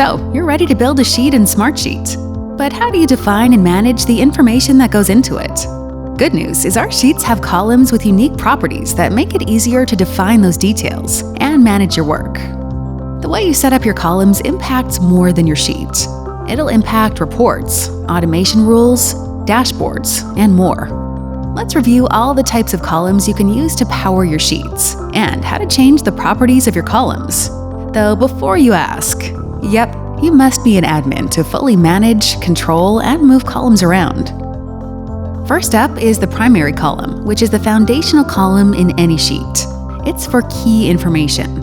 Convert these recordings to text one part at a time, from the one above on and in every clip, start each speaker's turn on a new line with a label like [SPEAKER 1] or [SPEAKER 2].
[SPEAKER 1] So, you're ready to build a sheet in Smartsheet. But how do you define and manage the information that goes into it? Good news is our sheets have columns with unique properties that make it easier to define those details and manage your work. The way you set up your columns impacts more than your sheet. It'll impact reports, automation rules, dashboards, and more. Let's review all the types of columns you can use to power your sheets and how to change the properties of your columns. Though before you ask, yep, you must be an admin to fully manage, control, and move columns around. First up is the primary column, which is the foundational column in any sheet. It's for key information.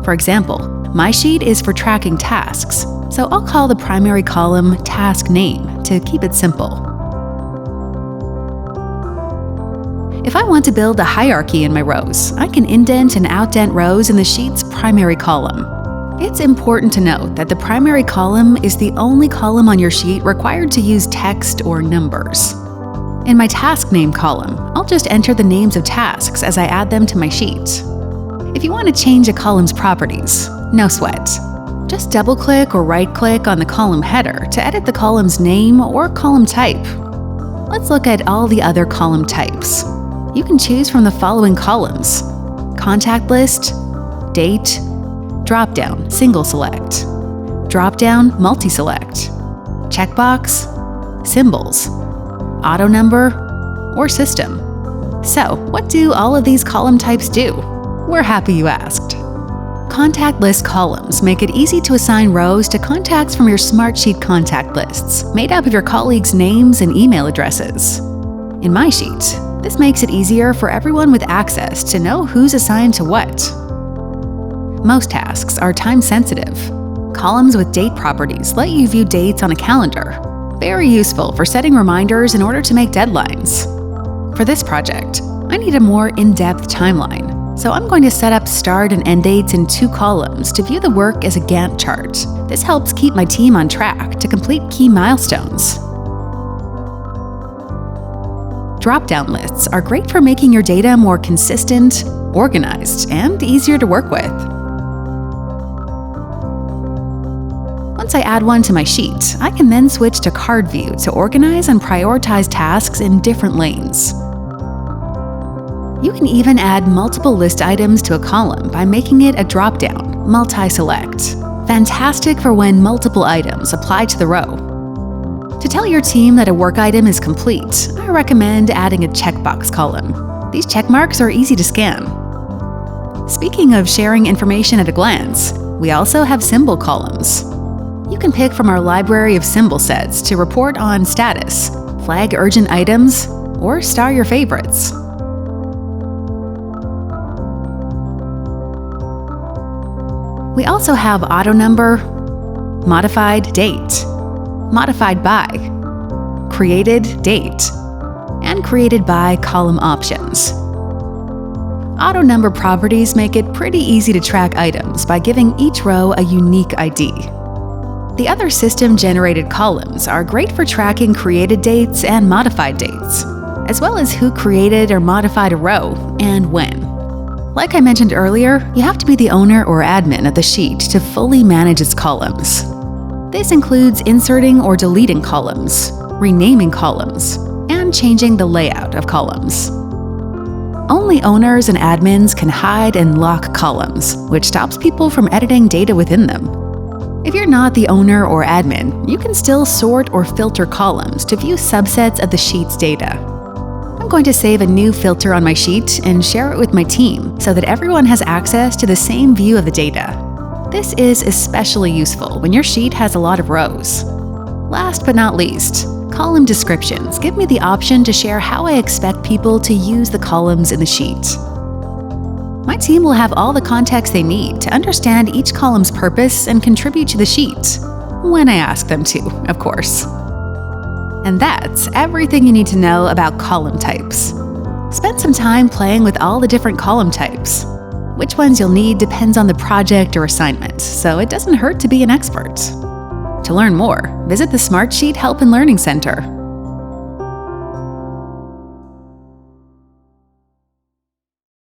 [SPEAKER 1] For example, my sheet is for tracking tasks, so I'll call the primary column Task Name to keep it simple. If I want to build a hierarchy in my rows, I can indent and outdent rows in the sheet's primary column. It's important to note that the primary column is the only column on your sheet required to use text or numbers. In my task name column, I'll just enter the names of tasks as I add them to my sheet. If you want to change a column's properties, no sweat. Just double-click or right-click on the column header to edit the column's name or column type. Let's look at all the other column types. You can choose from the following columns: contact list, date, drop-down single select, drop-down multi-select, checkbox, symbols, auto number, or system. So, what do all of these column types do? We're happy you asked. Contact list columns make it easy to assign rows to contacts from your Smartsheet contact lists, made up of your colleagues' names and email addresses. In my sheet, this makes it easier for everyone with access to know who's assigned to what. Most tasks are time-sensitive. Columns with date properties let you view dates on a calendar. Very useful for setting reminders in order to make deadlines. For this project, I need a more in-depth timeline, so I'm going to set up start and end dates in 2 columns to view the work as a Gantt chart. This helps keep my team on track to complete key milestones. Drop-down lists are great for making your data more consistent, organized, and easier to work with. Once I add one to my sheet, I can then switch to card view to organize and prioritize tasks in different lanes. You can even add multiple list items to a column by making it a drop-down, multi-select. Fantastic for when multiple items apply to the row. To tell your team that a work item is complete, I recommend adding a checkbox column. These check marks are easy to scan. Speaking of sharing information at a glance, we also have symbol columns. You can pick from our library of symbol sets to report on status, flag urgent items, or star your favorites. We also have auto number, modified date, modified by, created date, and created by column options. Auto number properties make it pretty easy to track items by giving each row a unique ID. The other system-generated columns are great for tracking created dates and modified dates, as well as who created or modified a row and when. Like I mentioned earlier, you have to be the owner or admin of the sheet to fully manage its columns. This includes inserting or deleting columns, renaming columns, and changing the layout of columns. Only owners and admins can hide and lock columns, which stops people from editing data within them. If you're not the owner or admin, you can still sort or filter columns to view subsets of the sheet's data. I'm going to save a new filter on my sheet and share it with my team so that everyone has access to the same view of the data. This is especially useful when your sheet has a lot of rows. Last but not least, column descriptions give me the option to share how I expect people to use the columns in the sheet. My team will have all the context they need to understand each column's purpose and contribute to the sheet, when I ask them to, of course. And that's everything you need to know about column types. Spend some time playing with all the different column types. Which ones you'll need depends on the project or assignment, so it doesn't hurt to be an expert. To learn more, visit the Smartsheet Help and Learning Center